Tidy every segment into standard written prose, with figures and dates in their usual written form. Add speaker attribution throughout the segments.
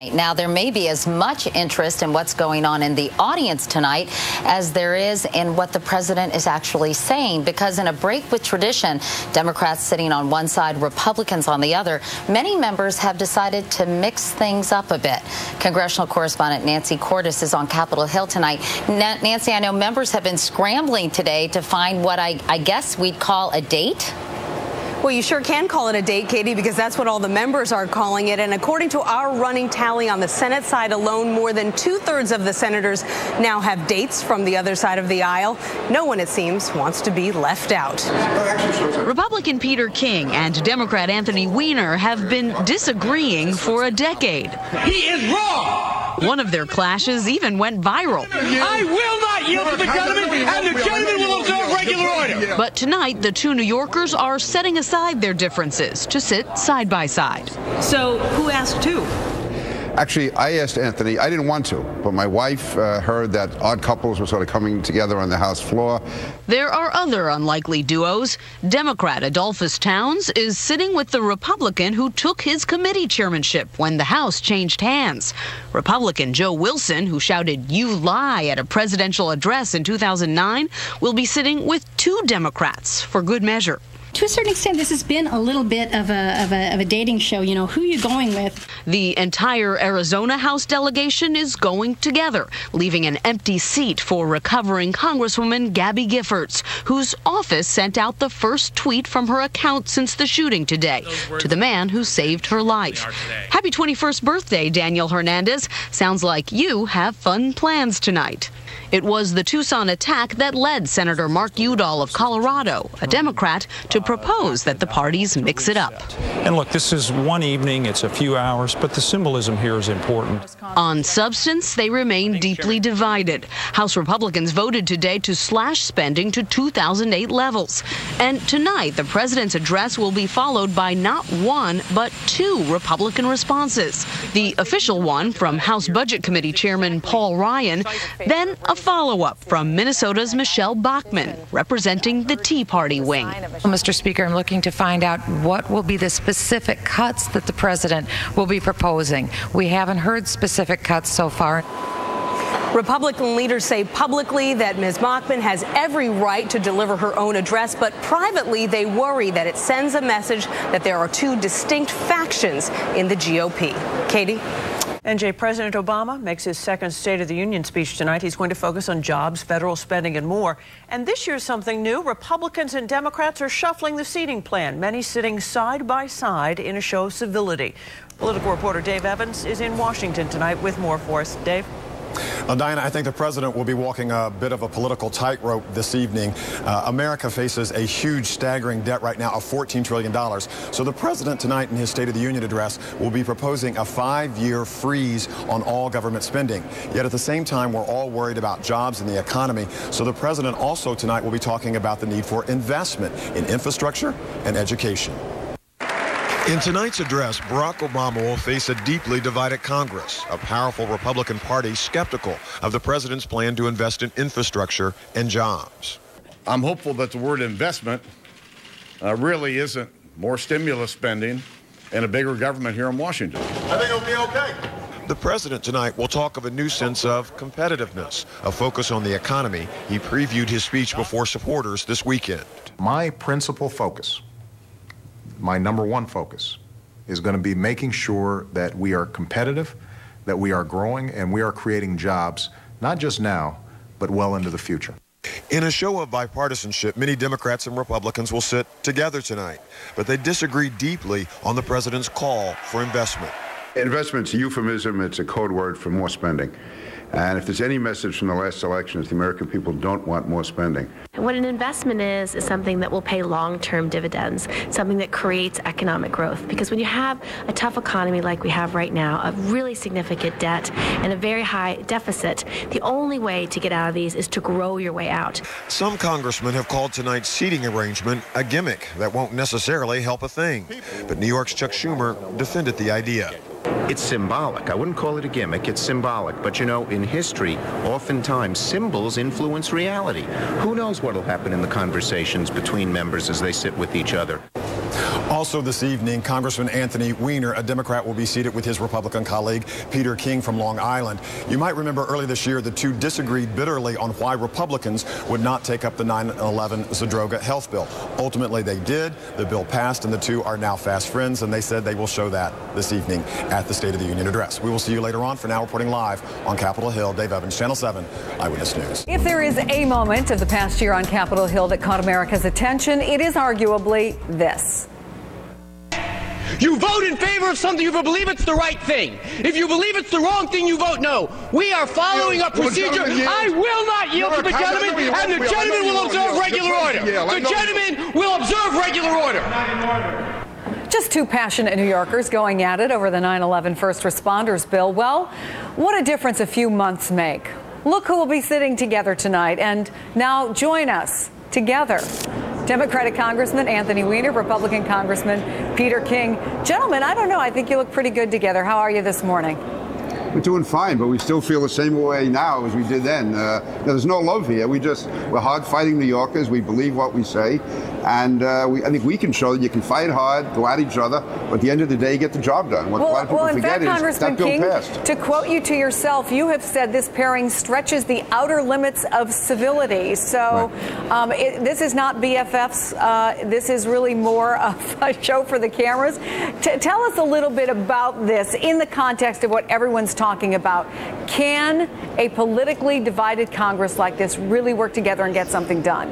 Speaker 1: Now, there may be as much interest in what's going on in the audience tonight as there is in what the president is actually saying, because in a break with tradition, Democrats sitting on one side, Republicans on the other, many members have decided to mix things up a bit. Congressional correspondent Nancy Cordes is on Capitol Hill tonight. Nancy, I know members have been scrambling today to find what I guess we'd call a date.
Speaker 2: Well, you sure can call it a date, Katie, because that's what all the members are calling it. And according to our running tally on the Senate side alone, more than 2/3 of the senators now have dates from the other side of the aisle. No one, it seems, wants to be left out.
Speaker 3: Republican Peter King and Democrat Anthony Weiner have been disagreeing for a decade.
Speaker 4: He is wrong!
Speaker 3: One of their clashes even went viral.
Speaker 4: I will not yield to the gentleman, and the gentleman will observe regular order.
Speaker 3: But tonight, the two New Yorkers are setting aside their differences to sit side by side.
Speaker 2: So who asked who?
Speaker 5: Actually, I asked Anthony. I didn't want to, but my wife heard that odd couples were sort of coming together on the House floor.
Speaker 3: There are other unlikely duos. Democrat Adolphus Towns is sitting with the Republican who took his committee chairmanship when the House changed hands. Republican Joe Wilson, who shouted "You lie" at a presidential address in 2009, will be sitting with two Democrats for good measure.
Speaker 6: To a certain extent, this has been a little bit of a dating show. You know, who are you going with?
Speaker 3: The entire Arizona House delegation is going together, leaving an empty seat for recovering Congresswoman Gabby Giffords, whose office sent out the first tweet from her account since the shooting today to the man who saved her life. Happy 21st birthday, Daniel Hernandez. Sounds like you have fun plans tonight. It was the Tucson attack that led Senator Mark Udall of Colorado, a Democrat, to propose that the parties mix it up.
Speaker 7: And look, this is one evening, it's a few hours, but the symbolism here is important.
Speaker 3: On substance, they remain deeply divided. House Republicans voted today to slash spending to 2008 levels. And tonight, the president's address will be followed by not one, but two Republican responses. The official one from House Budget Committee Chairman Paul Ryan, then a follow-up from Minnesota's Michelle Bachmann, representing the Tea Party wing.
Speaker 8: Well, Mr. Speaker, I'm looking to find out what will be the specific cuts that the president will be proposing. We haven't heard specific cuts so far.
Speaker 2: Republican leaders say publicly that Ms. Bachmann has every right to deliver her own address, but privately they worry that it sends a message that there are two distinct factions in the GOP. Katie?
Speaker 9: NJ, President Obama makes his second State of the Union speech tonight. He's going to focus on jobs, federal spending, and more. And this year's something new. Republicans and Democrats are shuffling the seating plan, many sitting side by side in a show of civility. Political reporter Dave Evans is in Washington tonight with more for us. Dave?
Speaker 10: Well, Diana, I think the president will be walking a bit of a political tightrope this evening. America faces a huge, staggering debt right now of $14 trillion. So the president tonight in his State of the Union address will be proposing a 5-year freeze on all government spending. Yet at the same time, we're all worried about jobs and the economy. So the president also tonight will be talking about the need for investment in infrastructure and education.
Speaker 11: In tonight's address, Barack Obama will face a deeply divided Congress, a powerful Republican Party skeptical of the president's plan to invest in infrastructure and jobs.
Speaker 12: I'm hopeful that the word investment really isn't more stimulus spending and a bigger government here in Washington.
Speaker 11: I think it'll be okay. The president tonight will talk of a new sense of competitiveness, a focus on the economy. He previewed his speech before supporters this weekend.
Speaker 13: My principal focus, my number one focus, is going to be making sure that we are competitive, that we are growing, and we are creating jobs, not just now, but well into the future.
Speaker 11: In a show of bipartisanship, many Democrats and Republicans will sit together tonight, but they disagree deeply on the president's call for investment.
Speaker 5: Investment's a euphemism. It's a code word for more spending. And if there's any message from the last elections, the American people don't want more spending.
Speaker 14: And what an investment is something that will pay long-term dividends, something that creates economic growth. Because when you have a tough economy like we have right now, a really significant debt and a very high deficit, the only way to get out of these is to grow your way out.
Speaker 11: Some congressmen have called tonight's seating arrangement a gimmick that won't necessarily help a thing. But New York's Chuck Schumer defended the idea.
Speaker 15: It's symbolic. I wouldn't call it a gimmick. It's symbolic. But, you know, in history, oftentimes symbols influence reality. Who knows what will happen in the conversations between members as they sit with each other?
Speaker 10: Also this evening, Congressman Anthony Weiner, a Democrat, will be seated with his Republican colleague Peter King from Long Island. You might remember earlier this year the two disagreed bitterly on why Republicans would not take up the 9/11 Zadroga health bill. Ultimately, they did. The bill passed, and the two are now fast friends, and they said they will show that this evening at the State of the Union address. We will see you later on. For now, reporting live on Capitol Hill, Dave Evans, Channel 7 Eyewitness News.
Speaker 16: If there is a moment of the past year on Capitol Hill that caught America's attention, it is arguably this.
Speaker 4: You vote in favor of something if you believe it's the right thing. If you believe it's the wrong thing, you vote no. We are following a procedure. I will not yield to the gentleman, and the gentleman will observe regular order. The gentleman will observe regular order.
Speaker 16: Just two passionate New Yorkers going at it over the 9/11 first responders bill. Well, what a difference a few months make. Look who will be sitting together tonight, and now join us together. Democratic Congressman Anthony Weiner, Republican Congressman Peter King. Gentlemen, I don't know. I think you look pretty good together. How are you this morning?
Speaker 17: We're doing fine, but we still feel the same way now as we did then. There's no love here. We're hard-fighting New Yorkers. We believe what we say. And I think we can show that you can fight hard, go at each other, but at the end of the day, get the job done. What a lot of people forget is that bill passed.
Speaker 16: To quote you to yourself, you have said this pairing stretches the outer limits of civility. So this is not BFFs. This is really more of a show for the cameras. Tell us a little bit about this in the context of what everyone's talking about. Can a politically divided Congress like this really work together and get something done?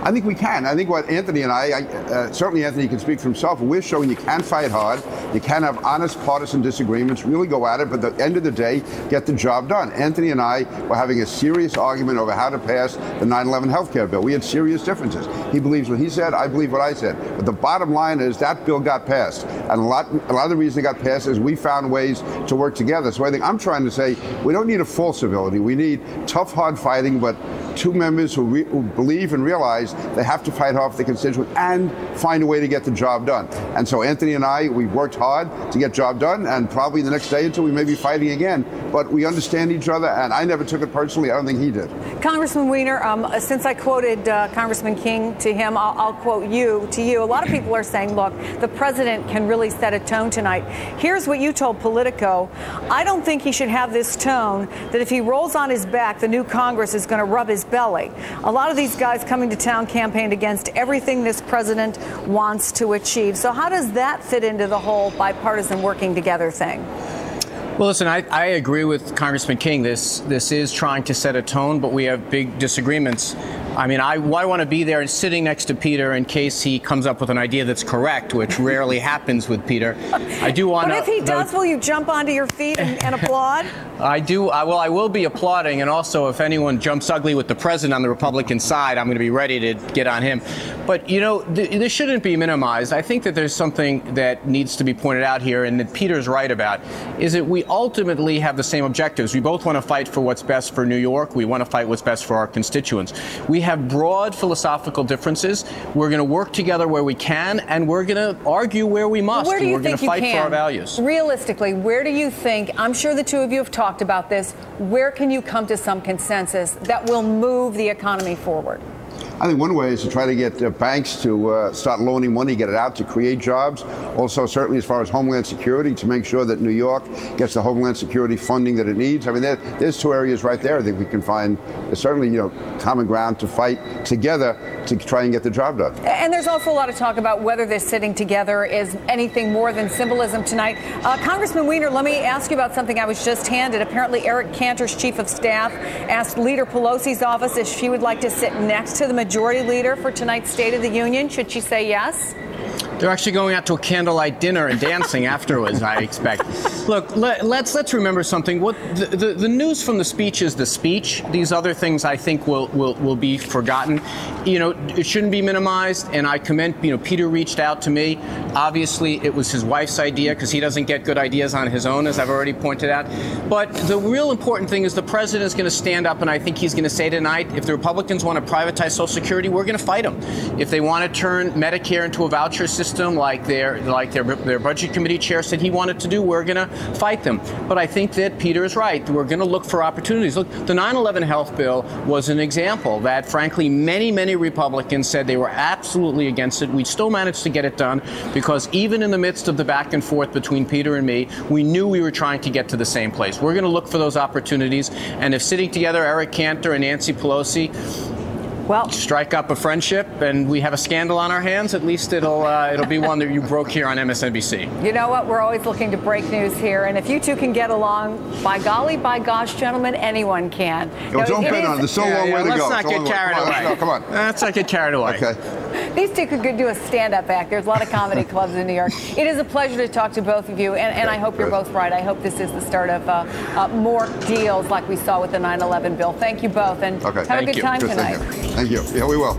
Speaker 17: I think we can. I think what Anthony and I certainly Anthony can speak for himself, we're showing you can fight hard, you can have honest partisan disagreements, really go at it, but at the end of the day, get the job done. Anthony and I were having a serious argument over how to pass the 9/11 health care bill. We had serious differences. He believes what he said, I believe what I said. But the bottom line is that bill got passed. And a lot of the reason it got passed is we found ways to work together. So I think I'm trying to say we don't need a false civility. We need tough, hard fighting, but two members who believe and realize they have to fight hard for the constituents and find a way to get the job done. And so Anthony and I, we've worked hard to get the job done, and probably the next day or two we may be fighting again. But we understand each other, and I never took it personally. I don't think he did.
Speaker 16: Congressman Weiner, since I quoted Congressman King to him, I'll quote you to you. A lot of people are saying, look, the president can really set a tone tonight. Here's what you told Politico. I don't think he should have this tone that if he rolls on his back, the new Congress is going to rub his belly. A lot of these guys coming to town campaigned against everything this president wants to achieve. So how does that fit into the whole bipartisan working together thing?
Speaker 18: Well, listen, I agree with Congressman King. This is trying to set a tone, but we have big disagreements. I mean, I want to be there and sitting next to Peter in case he comes up with an idea that's correct, which rarely happens with Peter. I do want to.
Speaker 16: But if he does, will you jump onto your feet and applaud?
Speaker 18: I do. Well, I will be applauding. And also, if anyone jumps ugly with the president on the Republican side, I'm going to be ready to get on him. But, you know, this shouldn't be minimized. I think that there's something that needs to be pointed out here and that Peter's right about, is that we ultimately have the same objectives. We both want to fight for what's best for New York. We want to fight what's best for our constituents. We have broad philosophical differences. We're going to work together where we can, and we're going to argue where we must.
Speaker 16: Where do you
Speaker 18: and we're going to fight for our values.
Speaker 16: Realistically, where do you think, I'm sure the two of you have talked about this, where can you come to some consensus that will move the economy forward?
Speaker 17: I think one way is to try to get banks to start loaning money, get it out to create jobs. Also, certainly as far as Homeland Security, to make sure that New York gets the Homeland Security funding that it needs. I mean, there's two areas right there I think we can find certainly, you know, common ground to fight together to try and get the job done.
Speaker 16: And there's also a lot of talk about whether this sitting together is anything more than symbolism tonight. Congressman Weiner, let me ask you about something I was just handed. Apparently, Eric Cantor's chief of staff asked Leader Pelosi's office if she would like to sit next to the Majority Leader for tonight's State of the Union. Should she say yes?
Speaker 18: They're actually going out to a candlelight dinner and dancing afterwards, I expect. Look, let's remember something. What the news from the speech is the speech. These other things, I think, will be forgotten. You know, it shouldn't be minimized. And I commend. You know, Peter reached out to me. Obviously, it was his wife's idea because he doesn't get good ideas on his own, as I've already pointed out. But the real important thing is the president is going to stand up, and I think he's going to say tonight, if the Republicans want to privatize Social Security, we're going to fight them. If they want to turn Medicare into a voucher system, like their budget committee chair said he wanted to do, we're going to fight them. But I think that Peter is right. We're going to look for opportunities. Look, the 9/11 health bill was an example that, frankly, many Republicans said they were absolutely against it. We still managed to get it done because because even in the midst of the back and forth between Peter and me, we knew we were trying to get to the same place. We're going to look for those opportunities, and if sitting together, Eric Cantor and Nancy Pelosi,
Speaker 16: well,
Speaker 18: strike up a friendship and we have a scandal on our hands, at least it'll be one that you broke here on MSNBC.
Speaker 16: You know what? We're always looking to break news here. And if you two can get along, by golly, by gosh, gentlemen, anyone can.
Speaker 17: Don't bet on it. There's so long way to go.
Speaker 18: Let's not get carried away.
Speaker 17: No, come on.
Speaker 18: Let's not get carried away.
Speaker 17: Okay.
Speaker 16: These two could do a stand-up act. There's a lot of comedy clubs in New York. It is a pleasure to talk to both of you, and I hope you're both right. I hope this is the start of more deals like we saw with the 9/11 bill. Thank you both, and have a good time tonight.
Speaker 17: Thank you. Yeah, we will.